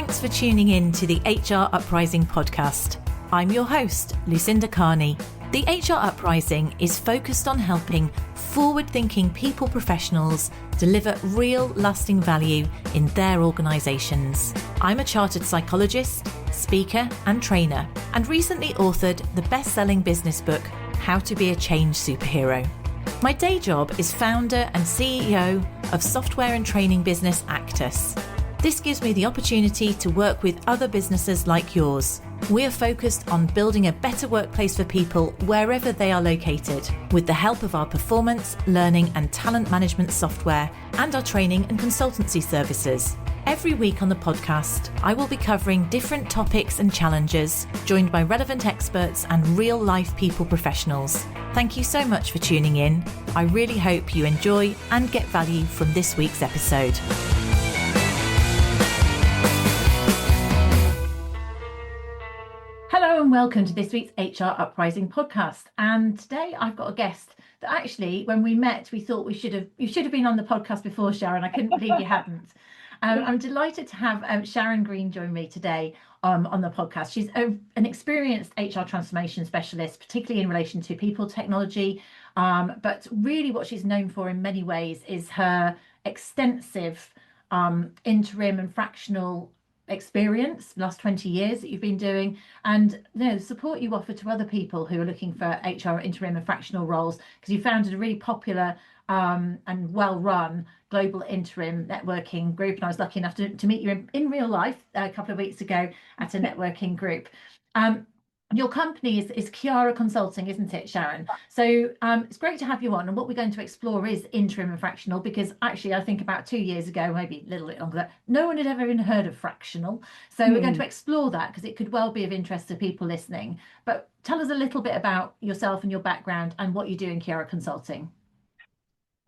Thanks for tuning in to the HR Uprising podcast. I'm your host, Lucinda. The HR Uprising is focused on helping forward-thinking people professionals deliver real lasting value in their organisations. I'm a chartered psychologist, speaker and trainer, and recently authored the best-selling business book, How to Be a Change Superhero. My day job is founder and CEO of software and training business Actus. This gives me the opportunity to work with other businesses like yours. We are focused on building a better workplace for people wherever they are located, with the help of our performance, learning and talent management software and our training and consultancy services. Every week on the podcast, I will be covering different topics and challenges, joined by relevant experts and real-life people professionals. Thank you so much for tuning in. I really hope you enjoy and get value from this week's episode. Hello and welcome to this week's HR Uprising podcast. And today I've got a guest that actually, when we met, we thought you should have been on the podcast before, Sharon. I couldn't believe you hadn't. I'm delighted to have Sharon Green join me today on the podcast. She's an experienced HR transformation specialist, particularly in relation to people technology. But really what she's known for in many ways is her extensive interim and fractional experience, last 20 years that you've been doing, and the support you offer to other people who are looking for HR interim and fractional roles, because you founded a really popular and well-run global interim networking group, and I was lucky enough to meet you in real life a couple of weeks ago at a networking group. Your company is Chiara Consulting, isn't it, Sharon? So it's great to have you on. And what we're going to explore is interim and fractional, because actually I think about 2 years ago, maybe a little bit longer, that no one had ever even heard of fractional. So we're going to explore that because it could well be of interest to people listening. But tell us a little bit about yourself and your background and what you do in Chiara Consulting.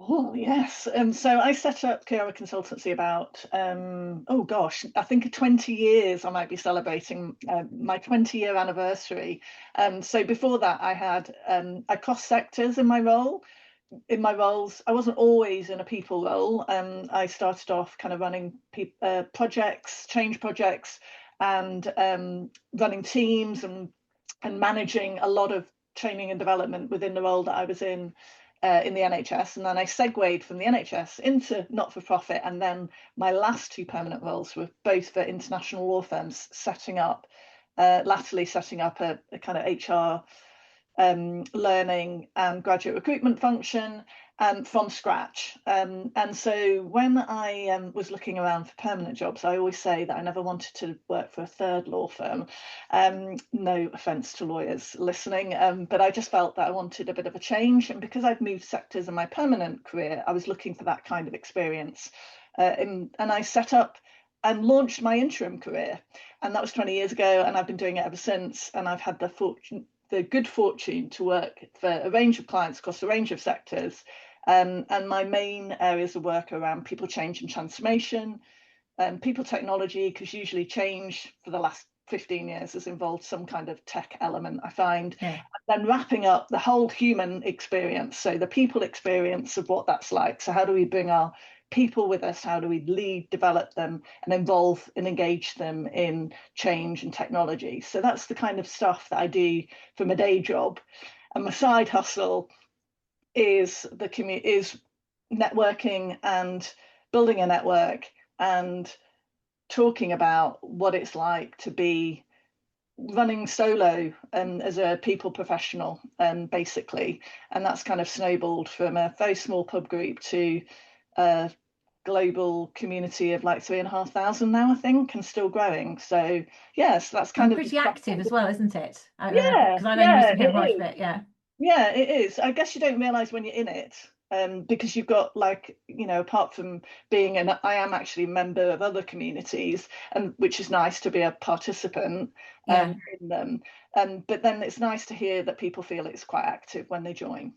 Oh, yes. So I set up Chiara Consultancy about, I think 20 years. I might be celebrating my 20-year anniversary. So before that, I crossed sectors in my role. In my roles, I wasn't always in a people role. I started off kind of running projects, change projects, and running teams and managing a lot of training and development within the role that I was in the NHS, and then I segued from the NHS into not-for-profit, and then my last two permanent roles were both for international law firms, latterly setting up a kind of HR learning and graduate recruitment function from scratch. And so when I was looking around for permanent jobs, I always say that I never wanted to work for a third law firm. No offence to lawyers listening, but I just felt that I wanted a bit of a change. And because I'd moved sectors in my permanent career, I was looking for that kind of experience. And I set up and launched my interim career. And that was 20 years ago, and I've been doing it ever since. And I've had the good fortune to work for a range of clients across a range of sectors. And my main areas of work are around people change and transformation, people technology, because usually change for the last 15 years has involved some kind of tech element, I find. Yeah. And then wrapping up the whole human experience, so the people experience of what that's like. So how do we bring our people with us? How do we lead, develop them, and involve and engage them in change and technology? So that's the kind of stuff that I do for my day job. And my side hustle is networking and building a network and talking about what it's like to be running solo and as a people professional, basically. And that's kind of snowballed from a very small pub group to a global community of like 3,500 now, I think, and still growing. So yes, that's kind of pretty active as well, isn't it? Because I know you used to be a part of it. Yeah, it is. I guess you don't realise when you're in it, because you've got, like, apart from being I am actually a member of other communities, and which is nice to be a participant in them. But then it's nice to hear that people feel it's quite active when they join.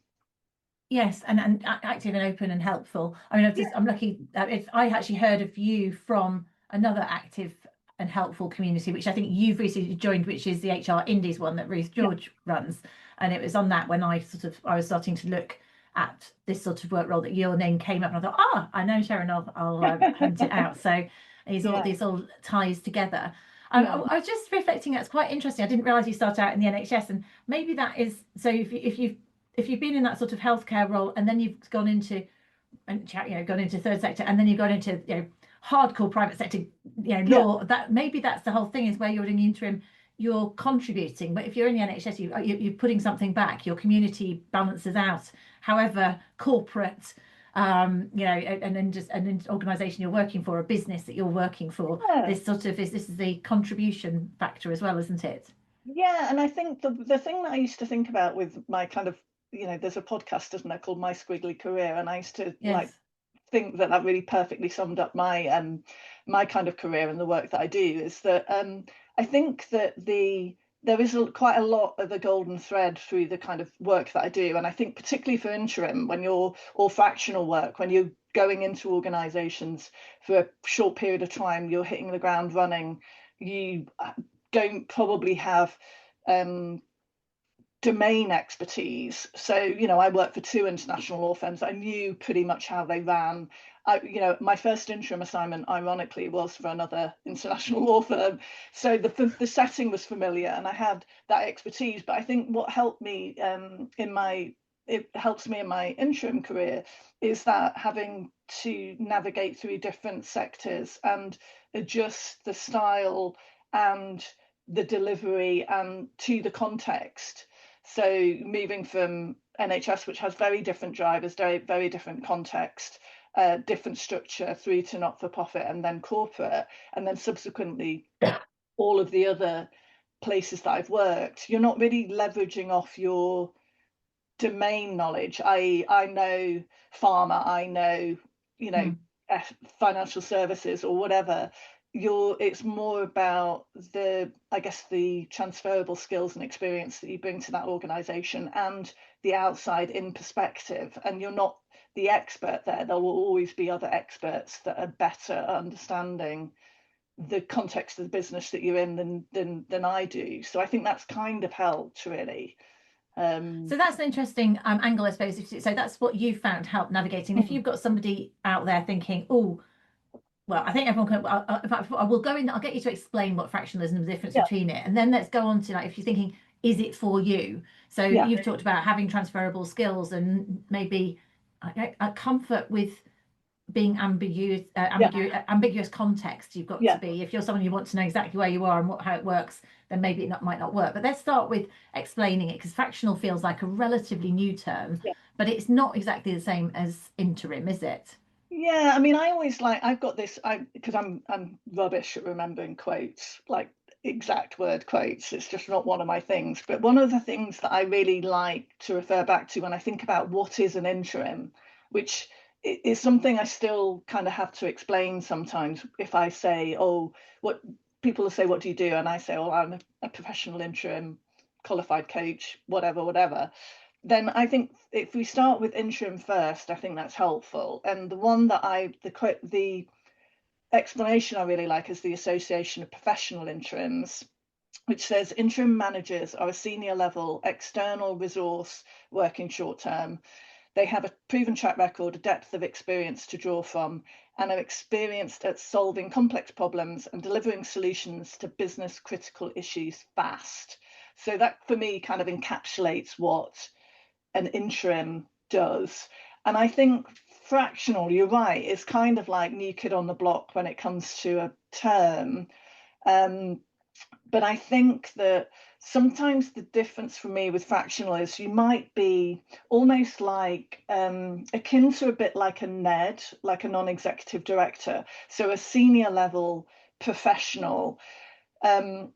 Yes, and active and open and helpful. I mean, I'm lucky if I actually heard of you from another active and helpful community, which I think you've recently joined, which is the HR Indies one that Ruth George runs. And it was on that when I was starting to look at this sort of work role that your name came up, and I thought, I know Sharon, I'll hunt it out. So These all ties together. Yeah. I was just reflecting. That's quite interesting. I didn't realize you started out in the NHS, and maybe that is so. If you've been in that sort of healthcare role, and then you've gone into gone into third sector, and then you've gone into hardcore private sector law, that maybe that's the whole thing, is where you're in the interim, you're contributing, but if you're in the NHS, you're putting something back, your community balances out, however corporate and then organization you're working for, a business that you're working for, this is the contribution factor as well, isn't it? Yeah, and I think the thing that I used to think about with my kind of, there's a podcast, isn't there, called My Squiggly Career, and I used to think that really perfectly summed up my my kind of career and the work that I do, is that I think that there is quite a lot of a golden thread through the kind of work that I do, and I think particularly for interim, or fractional work, when you're going into organizations for a short period of time, you're hitting the ground running, you don't probably have domain expertise. So, I worked for 2 international law firms. I knew pretty much how they ran. My first interim assignment, ironically, was for another international law firm. So the setting was familiar and I had that expertise. But I think what helped me it helps me in my interim career is that having to navigate through different sectors and adjust the style and the delivery and to the context. So moving from NHS, which has very different drivers, very different context, different structure, through to not-for-profit and then corporate, and then subsequently all of the other places that I've worked, you're not really leveraging off your domain knowledge. I know pharma, I know, financial services or whatever. It's more about the transferable skills and experience that you bring to that organization and the outside in perspective, and you're not the expert there. There will always be other experts that are better at understanding the context of the business that you're in than I do. So I think that's kind of helped, really. So that's an interesting angle, I suppose. So that's what you found help navigating. If you've got somebody out there thinking, oh, well, I think everyone can. I will go in. I'll get you to explain what fractionalism is, the difference between it, and then let's go on to, like, if you're thinking, is it for you? So you've talked about having transferable skills and maybe a comfort with being ambiguous context. You've got to be, if you're someone, you want to know exactly where you are and how it works, then maybe it might not work. But let's start with explaining it, because fractional feels like a relatively new term, but it's not exactly the same as interim, is it? Yeah, I mean, I always I've got this, because I'm rubbish at remembering quotes, like exact word quotes. It's just not one of my things. But one of the things that I really like to refer back to when I think about what is an interim, which is something I still kind of have to explain sometimes. If I say, oh, what people will say, what do you do? And I say, oh, I'm a professional interim qualified coach, whatever. Then I think if we start with interim first, I think that's helpful. And the one that the explanation I really like is the Association of Professional Interims, which says interim managers are a senior level external resource working short term. They have a proven track record, a depth of experience to draw from, and are experienced at solving complex problems and delivering solutions to business critical issues fast. So that, for me, kind of encapsulates what an interim does. And I think fractional, you're right, is kind of like new kid on the block when it comes to a term. But I think that sometimes the difference for me with fractional is you might be almost like akin to a bit like a NED, like a non-executive director, so a senior level professional, and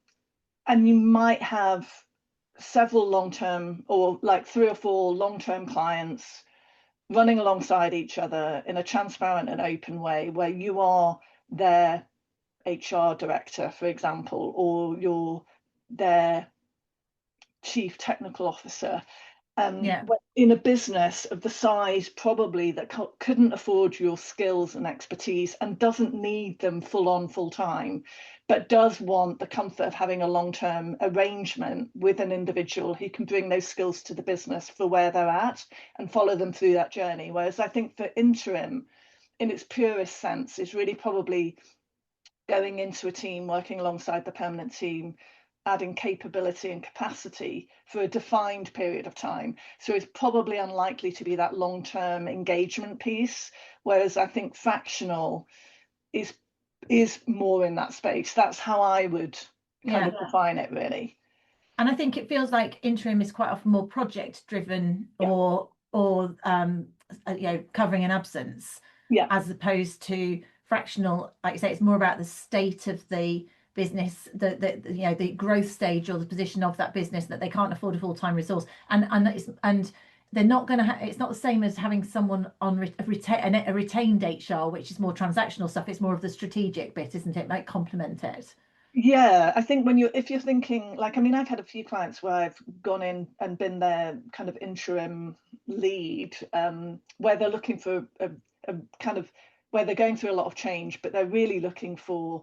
you might have several long-term, or like 3 or 4 long-term clients running alongside each other in a transparent and open way, where you are their HR director, for example, or you're their chief technical officer. In a business of the size probably that couldn't afford your skills and expertise and doesn't need them full time, but does want the comfort of having a long-term arrangement with an individual who can bring those skills to the business for where they're at and follow them through that journey. Whereas I think for interim, in its purest sense, is really probably going into a team, working alongside the permanent team, adding capability and capacity for a defined period of time. So it's probably unlikely to be that long-term engagement piece, whereas I think fractional is more in that space. That's how I would kind of define it, really. And I think it feels like interim is quite often more project driven, or covering an absence, as opposed to fractional. Like you say, it's more about the state of the business, the growth stage or the position of that business, that they can't afford a full-time resource, and they're not going to it's not the same as having someone on a retained HR, which is more transactional stuff. It's more of the strategic bit, isn't it? Like complement it. Yeah, I think if you're thinking, like, I mean, I've had a few clients where I've gone in and been their kind of interim lead, where they're looking for a kind of, where they're going through a lot of change, but they're really looking for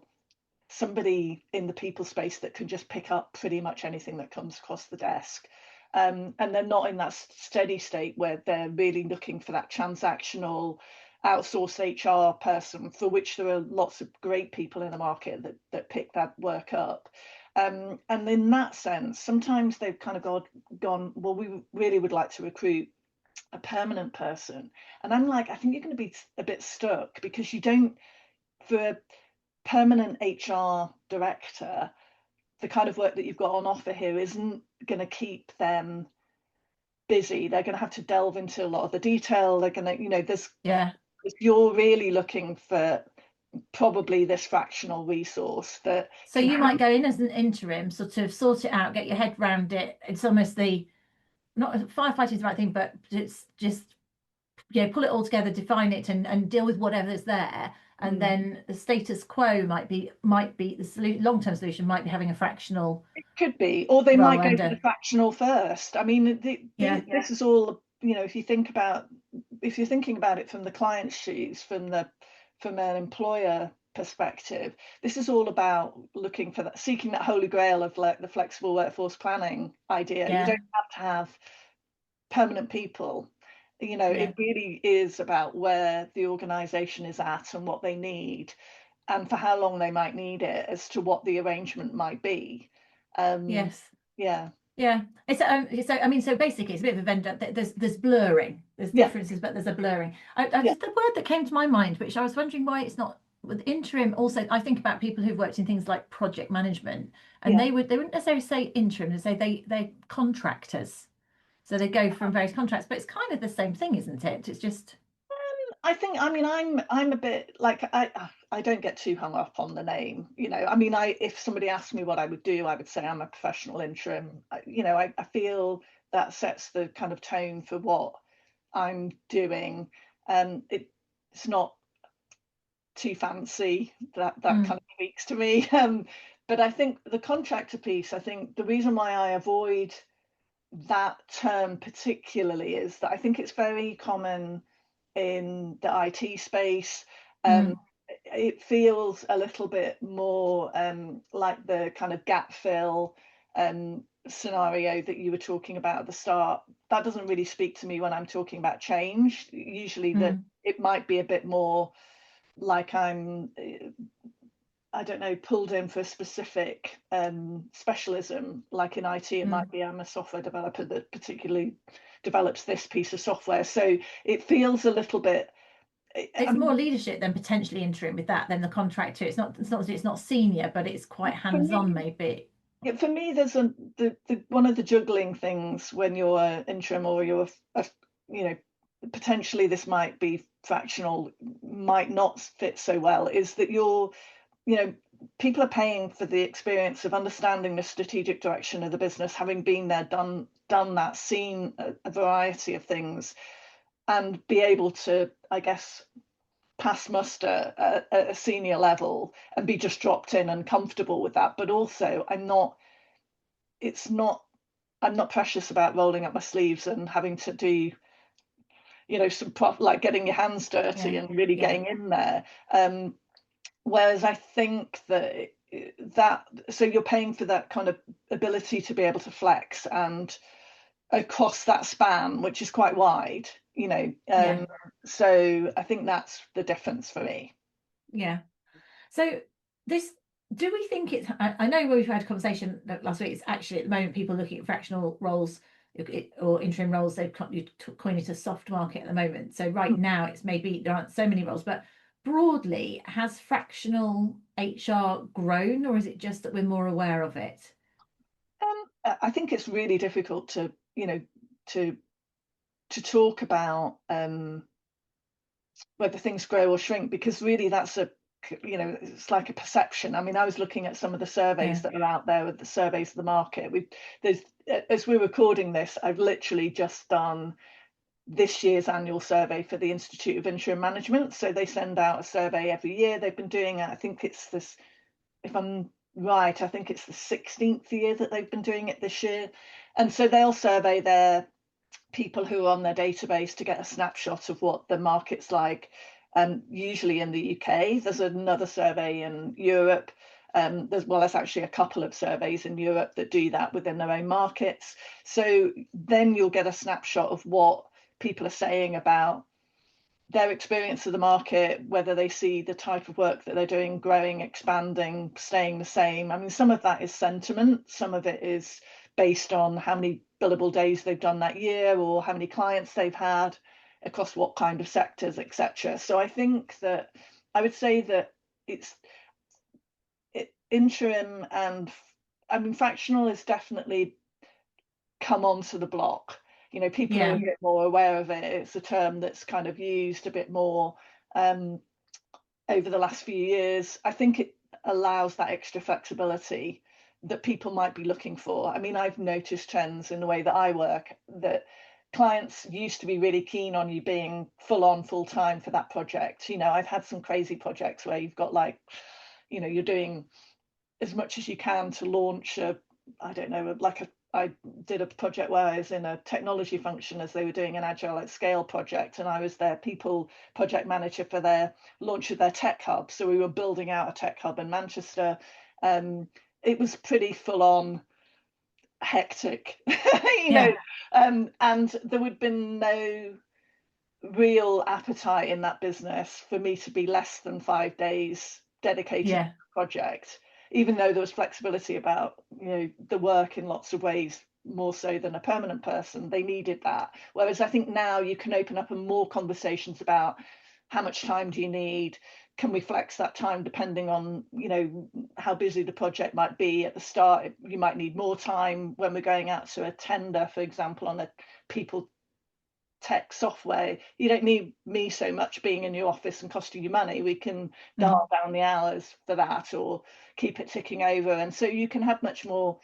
somebody in the people space that can just pick up pretty much anything that comes across the desk. And they're not in that steady state where they're really looking for that transactional outsourced HR person, for which there are lots of great people in the market that pick that work up. And in that sense, sometimes they've kind of gone, well, we really would like to recruit a permanent person. And I'm like, I think you're going to be a bit stuck, because you don't, for a permanent HR director, the kind of work that you've got on offer here isn't going to keep them busy. They're going to have to delve into a lot of the detail. They're going to, if you're really looking for probably this fractional resource that. So you might go in as an interim, sort of sort it out, get your head around it. It's almost not firefighting is the right thing, but it's just pull it all together, define it, and deal with whatever's there. And then the status quo might be the long-term solution might be having a fractional. It could be, or they might go for the fractional first. I mean, this is all, if you're thinking about it from the client's shoes, from an employer perspective, this is all about looking for that, seeking that holy grail of like the flexible workforce planning idea. You don't have to have permanent people. It really is about where the organization is at and what they need, and for how long they might need it, as to what the arrangement might be. It's so I mean, so basically it's a bit of a vendor. There's blurring, there's differences, but there's a blurring. Just the word that came to my mind, which I was wondering why it's not with interim. Also, I think about people who've worked in things like project management, and they wouldn't necessarily say interim, they say they're contractors. So they go from various contracts, but it's kind of the same thing, isn't it? It's just. I think, I mean, I'm a bit like, I don't get too hung up on the name. I mean, if somebody asked me what I would do, I would say I'm a professional interim. I feel that sets the kind of tone for what I'm doing. It's not too fancy. That kind of speaks to me. But I think the contractor piece, I think the reason why I avoid that term particularly is that I think it's very common in the IT space. It feels a little bit more like the kind of gap fill scenario that you were talking about at the start. That doesn't really speak to me when I'm talking about change. Usually that it might be a bit more like I'm, I don't know, pulled in for a specific specialism. Like in IT, it might be I'm a software developer that particularly develops this piece of software. So it feels a little bit. It's more leadership than potentially interim with that than the contractor. It's not senior, but it's quite hands-on maybe. Yeah, for me, there's one of the juggling things when you're interim, or you're potentially this might be fractional, might not fit so well, is that people are paying for the experience of understanding the strategic direction of the business, having been there, done that, seen a variety of things, and be able to, I guess, pass muster at a senior level and be just dropped in and comfortable with that. But also, I'm not precious about rolling up my sleeves and having to do some like getting your hands dirty and really getting in there. Whereas I think that so you're paying for that kind of ability to be able to flex and across that span, which is quite wide, so I think that's the difference for me. So this, do we think it's, I know we've had a conversation last week, it's actually at the moment people looking at fractional roles or interim roles, they've coined it a soft market at the moment. So right now it's maybe there aren't so many roles, but broadly, has fractional HR grown, or is it just that we're more aware of it? I think it's really difficult to, to talk about whether things grow or shrink, because really that's it's like a perception. I mean, I was looking at some of the surveys that are out there, with the surveys of the market. As we're recording this, I've literally just done this year's annual survey for the Institute of Interim Management. So they send out a survey every year. They've been doing it, I think it's this, if I'm right, I think it's the 16th year that they've been doing it this year. And so they'll survey their people who are on their database to get a snapshot of what the market's like. Usually in the UK, there's another survey in Europe. There's actually a couple of surveys in Europe that do that within their own markets. So then you'll get a snapshot of what people are saying about their experience of the market, whether they see the type of work that they're doing growing, expanding, staying the same. I mean, some of that is sentiment, some of it is based on how many billable days they've done that year, or how many clients they've had across what kind of sectors, etc. So I think that I would say that interim and, I mean, fractional has definitely come onto the block. People are a bit more aware of it. It's a term that's kind of used a bit more over the last few years. I think it allows that extra flexibility that people might be looking for. I mean, I've noticed trends in the way that I work, that clients used to be really keen on you being full time for that project. I've had some crazy projects where you've got you're doing as much as you can to launch I did a project where I was in a technology function as they were doing an agile at scale project, and I was their people project manager for their launch of their tech hub. So we were building out a tech hub in Manchester. It was pretty full on hectic, and there would been no real appetite in that business for me to be less than 5 days dedicated to the project, even though there was flexibility about the work in lots of ways, more so than a permanent person. They needed that, whereas I think now you can open up more conversations about how much time do you need, can we flex that time depending on how busy the project might be. At the start you might need more time. When we're going out to a tender, for example, on a people tech software, you don't need me so much being in your office and costing you money. We can dial down the hours for that, or keep it ticking over, and so you can have much more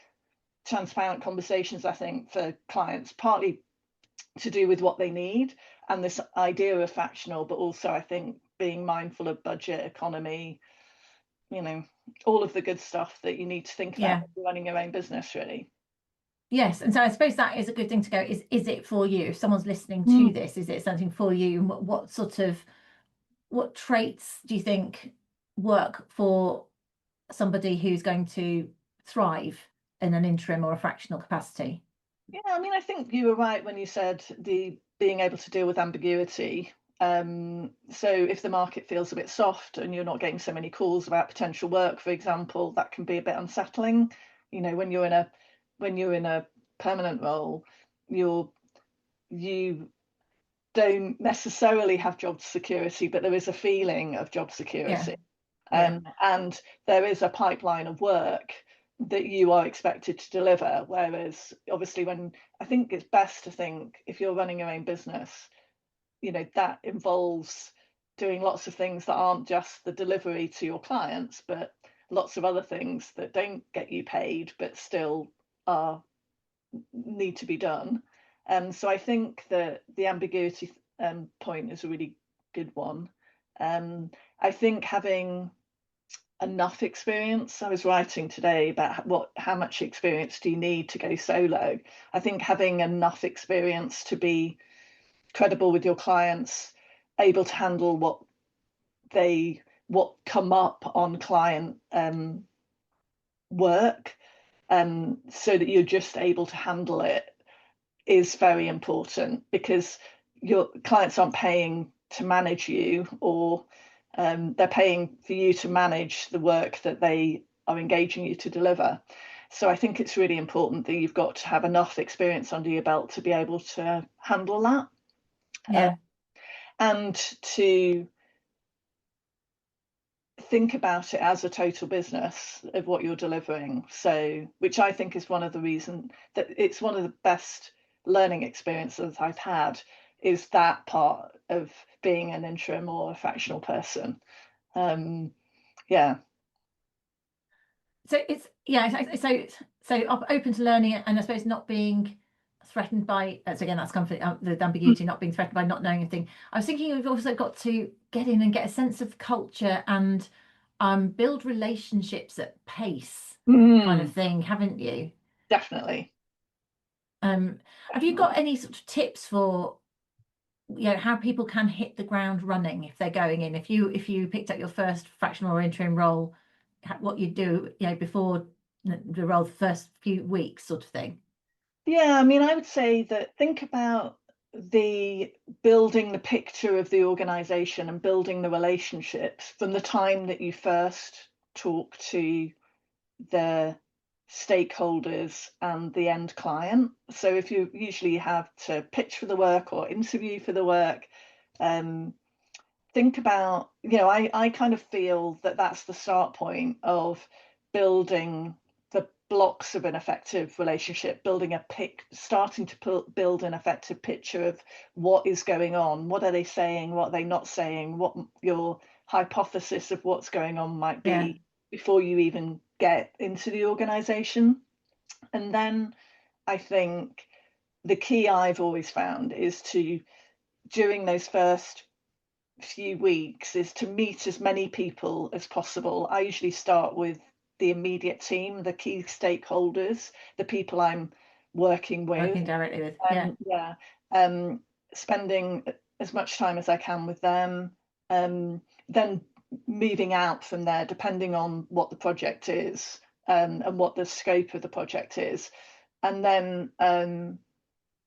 transparent conversations, I think, for clients, partly to do with what they need and this idea of fractional, but also I think being mindful of budget, economy, all of the good stuff that you need to think about when you're running your own business, really. Yes, and so I suppose that is a good thing to go, is it for you? If someone's listening to this, is it something for you? And what traits do you think work for somebody who's going to thrive in an interim or a fractional capacity? Yeah, I mean, I think you were right when you said the being able to deal with ambiguity. So if the market feels a bit soft and you're not getting so many calls about potential work, for example, that can be a bit unsettling. When you're in a permanent role, you don't necessarily have job security, but there is a feeling of job security. And there is a pipeline of work that you are expected to deliver. Whereas obviously, I think it's best to think, if you're running your own business, that involves doing lots of things that aren't just the delivery to your clients, but lots of other things that don't get you paid but still need to be done. So I think that the ambiguity point is a really good one. I think having enough experience, I was writing today about how much experience do you need to go solo. I think having enough experience to be credible with your clients, able to handle what come up on client work, so that you're just able to handle it, is very important, because your clients aren't paying to manage you or they're paying for you to manage the work that they are engaging you to deliver. So I think it's really important that you've got to have enough experience under your belt to be able to handle that. Yeah. And to think about it as a total business of what you're delivering. So, which I think is one of the reasons that it's one of the best learning experiences I've had, is that part of being an interim or a fractional person. Yeah. So it's open to learning, and I suppose not being threatened by, so again, that's comfort, the ambiguity, not being threatened by not knowing anything. I was thinking we've also got to get in and get a sense of culture and build relationships at pace, kind of thing, haven't you? Definitely. Have you got any sort of tips for, how people can hit the ground running if they're going in? If you picked up your first fractional or interim role, what you do, before the role, the first few weeks, sort of thing. Yeah, I mean, I would say that think about the building the picture of the organization and building the relationships from the time that you first talk to the stakeholders and the end client. So if you usually have to pitch for the work or interview for the work, think about, I kind of feel that that's the start point of building the blocks of an effective relationship, starting to build an effective picture of what is going on, what are they saying, what are they not saying, what your hypothesis of what's going on might be before you even get into the organization. And then I think the key I've always found is to, during those first few weeks, is to meet as many people as possible. I usually start with the immediate team, the key stakeholders, the people I'm working directly with. Spending as much time as I can with them, then moving out from there depending on what the project is, and what the scope of the project is, and then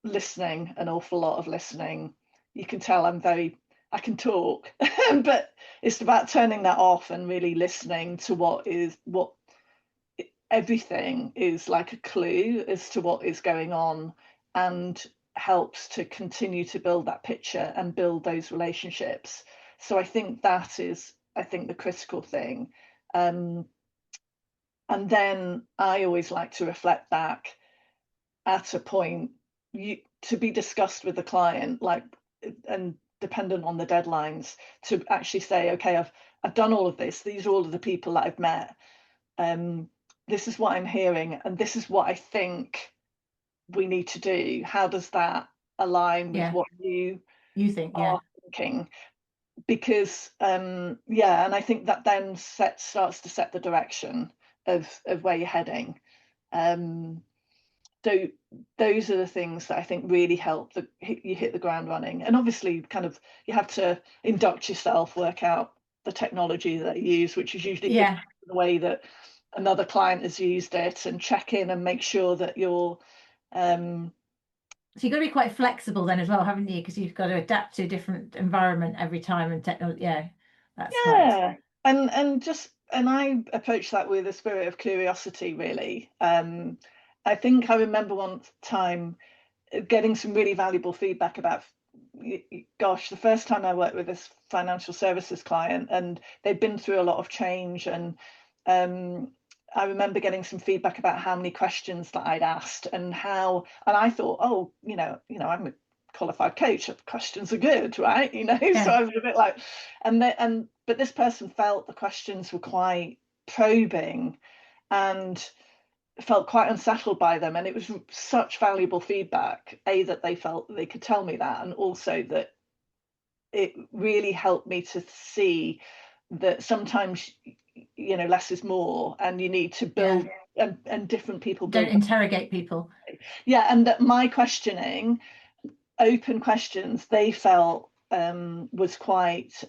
listening, an awful lot of listening. You can tell I can talk, but it's about turning that off and really listening to what everything is like a clue as to what is going on, and helps to continue to build that picture and build those relationships. So I think that is, the critical thing. And then I always like to reflect back at a point to be discussed with the client, like, and dependent on the deadlines, to actually say, okay, I've done all of this. These are all of the people that I've met. This is what I'm hearing, and this is what I think we need to do. How does that align with what you think? are thinking? Because and I think that then starts to set the direction of where you're heading. So those are the things that I think really help you hit the ground running. And obviously, kind of, you have to induct yourself, work out the technology that you use, which is usually the way that another client has used it, and check in and make sure that you're. So you've got to be quite flexible then as well, haven't you? Because you've got to adapt to a different environment every time, and technology. And I approach that with a spirit of curiosity, really. I think I remember one time getting some really valuable feedback about, gosh, the first time I worked with this financial services client, and they'd been through a lot of change, and I remember getting some feedback about how many questions that I'd asked, and I thought, oh, I'm a qualified coach, questions are good, right? So I was a bit like, but this person felt the questions were quite probing and felt quite unsettled by them, and it was such valuable feedback, that they felt that they could tell me that, and also that it really helped me to see that sometimes less is more, and you need to build, and different people don't interrogate people. And that my questioning, open questions, they felt was quite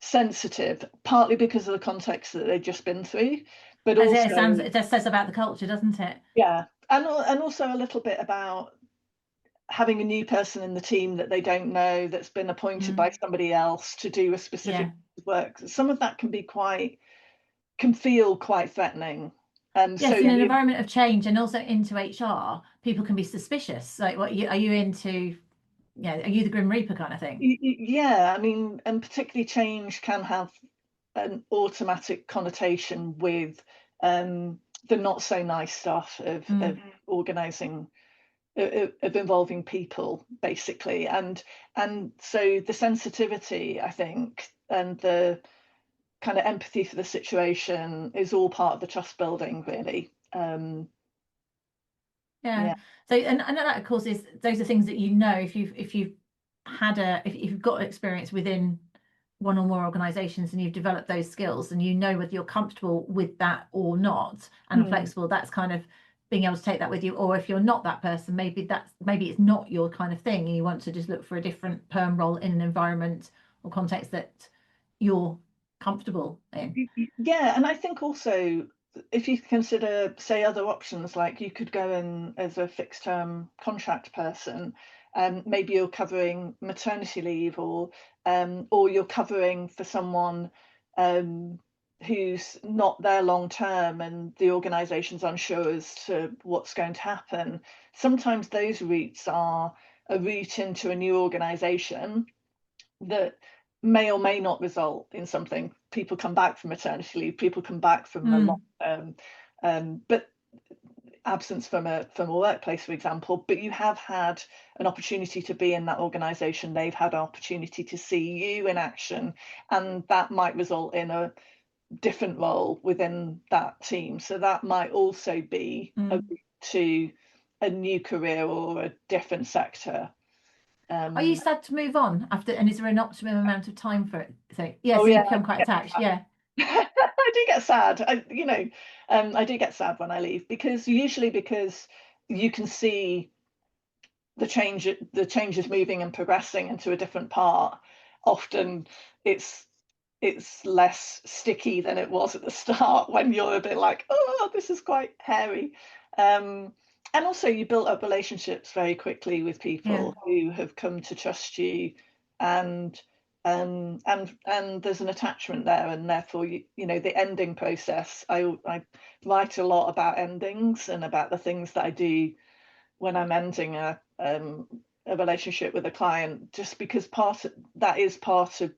sensitive, partly because of the context that they'd just been through, but also it just says about the culture, doesn't it? And also a little bit about having a new person in the team that they don't know, that's been appointed by somebody else to do a specific work. Some of that can feel quite threatening. Yes, in an environment of change and also into HR, people can be suspicious. Like, what are you into? Are you the Grim Reaper kind of thing? Yeah, I mean, and particularly change can have an automatic connotation with the not so nice stuff of organizing, of involving people, basically, and so the sensitivity, I think, and the kind of empathy for the situation is all part of the trust building, really. Yeah. So, and that of course is, those are things that if you've got experience within one or more organizations and you've developed those skills and whether you're comfortable with that or not and flexible, that's kind of being able to take that with you. Or if you're not that person, maybe it's not your kind of thing and you want to just look for a different perm role in an environment or context that you're comfortable in. Yeah, and I think also, if you consider, say, other options, like you could go in as a fixed term contract person, maybe you're covering maternity leave, or you're covering for someone who's not there long term and the organization's unsure as to what's going to happen. Sometimes those routes are a route into a new organization that may or may not result in something. People come back from maternity leave, people come back from a long but absence from a workplace, for example, but you have had an opportunity to be in that organization, they've had an opportunity to see you in action, and that might result in a different role within that team. So that might also be a route to a new career or a different sector. Are you sad to move on after, and is there an optimum amount of time for it? So Oh, you yeah, become quite attached. Yeah. I do get sad. I do get sad when I leave, because you can see the changes moving and progressing into a different part. Often it's less sticky than it was at the start, when you're a bit like, oh, this is quite hairy. And also you build up relationships very quickly with people who have come to trust you, and there's an attachment there, and therefore the ending process. I write a lot about endings and about the things that I do when I'm ending a relationship with a client, just because that is part of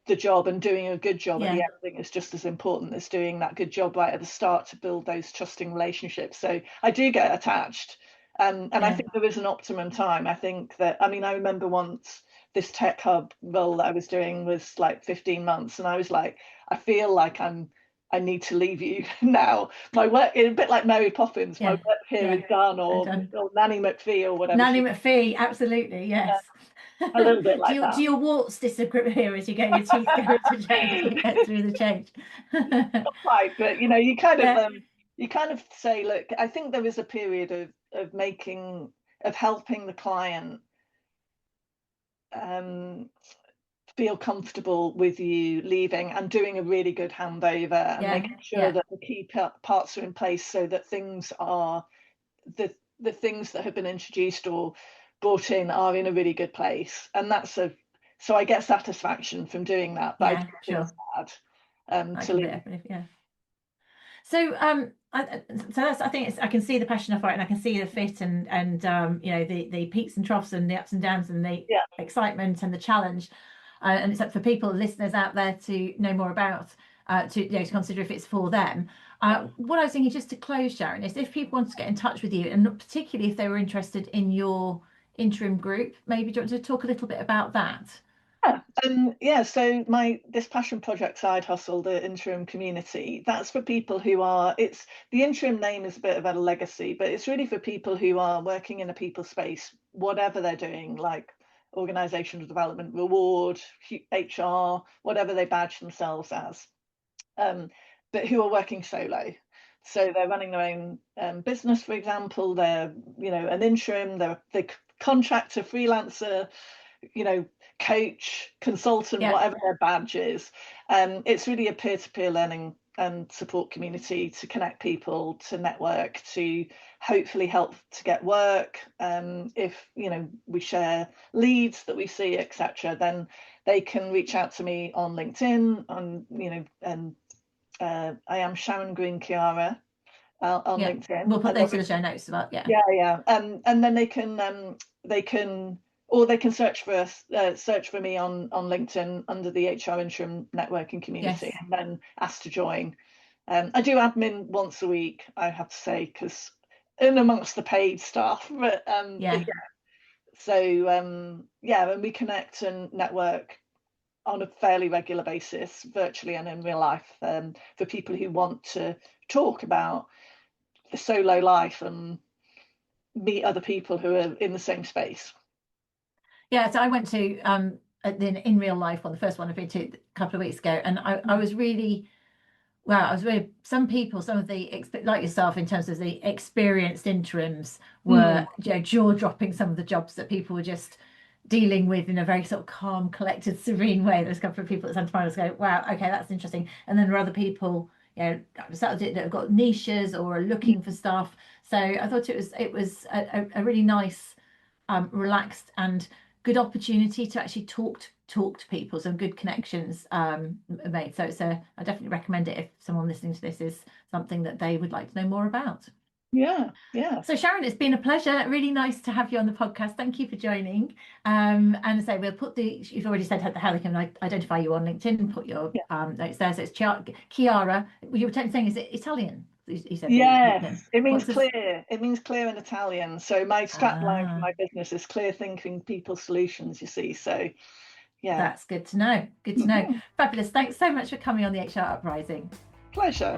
the job, and doing a good job at the ending is just as important as doing that good job right at the start to build those trusting relationships. So I do get attached, and I think there is an optimum time. I think that, I remember once this tech hub role that I was doing was like 15 months, and I was like, I feel like I need to leave you now. My work is a bit like Mary Poppins. My work here is done, or Nanny McPhee, or whatever. Nanny McPhee, absolutely, yes. A little bit like that. Do your warts disappear as you get your teeth go to change, you get through the change? Not quite, but you kind of say, look, I think there is a period of helping the client feel comfortable with you leaving, and doing a really good handover, and making sure that the key parts are in place, so that things are the things that have been introduced or brought in are in a really good place. And so I get satisfaction from doing that, but I feel sad to leave. So I think I can see the passion for it, and I can see the fit, and the peaks and troughs and the ups and downs and the excitement and the challenge, and it's up for people, listeners out there, to know more about, to consider if it's for them. What I was thinking, just to close, Sharon, is if people want to get in touch with you, and particularly if they were interested in your interim group, maybe do you want to talk a little bit about that? So this passion project side hustle, the interim community, that's for people who are, the interim name is a bit of a legacy, but it's really for people who are working in a people space, whatever they're doing, like organizational development, reward, HR, whatever they badge themselves as, but who are working solo. So they're running their own business, for example. They're an interim, they're contractor, freelancer, coach, consultant, whatever their badge is. It's really a peer-to-peer learning and support community to connect people, to network, to hopefully help to get work. If we share leads that we see, etc., then they can reach out to me on LinkedIn. And I am Sharon Green Chiara on LinkedIn. We'll put those in the show notes as well. Yeah. And then they can search for me on LinkedIn under the HR interim networking community, and then ask to join. I do admin once a week, I have to say, because in amongst the paid stuff, but so and we connect and network on a fairly regular basis, virtually and in real life, for people who want to talk about the solo life and meet other people who are in the same space. So I went to in real life the first one I've been to a couple of weeks ago, and I was really some of the, like yourself, in terms of the experienced interims, were jaw-dropping, some of the jobs that people were just dealing with in a very sort of calm, collected, serene way. There's a couple of people at Santa Monica go, wow, okay, that's interesting. And then there are other people that have got niches or are looking for stuff. So I thought it was a really nice, relaxed and good opportunity to actually talk to people, some good connections made. So I definitely recommend it if someone listening to this is something that they would like to know more about. Yeah. So Sharon, it's been a pleasure. Really nice to have you on the podcast. Thank you for joining. And so we'll put you've already said how they can identify you on LinkedIn and put your notes there. So it's Chiara. You were saying, is it Italian? You said yes, it means clear. It means clear in Italian. So my strapline for my business is clear thinking people solutions, you see. So that's good to know. Fabulous. Thanks so much for coming on the HR Uprising. Pleasure.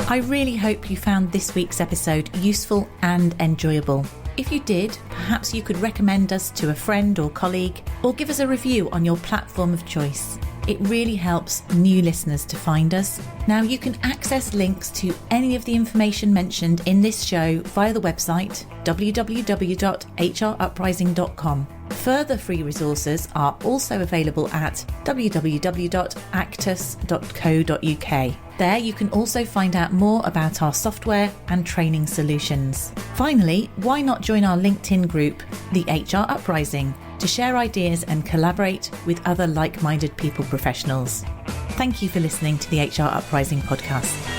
I really hope you found this week's episode useful and enjoyable. If you did, perhaps you could recommend us to a friend or colleague, or give us a review on your platform of choice. It really helps new listeners to find us. Now, you can access links to any of the information mentioned in this show via the website www.hruprising.com. Further free resources are also available at www.actus.co.uk. There you can also find out more about our software and training solutions. Finally, why not join our LinkedIn group, the HR Uprising, to share ideas and collaborate with other like-minded people professionals. Thank you for listening to the HR Uprising podcast.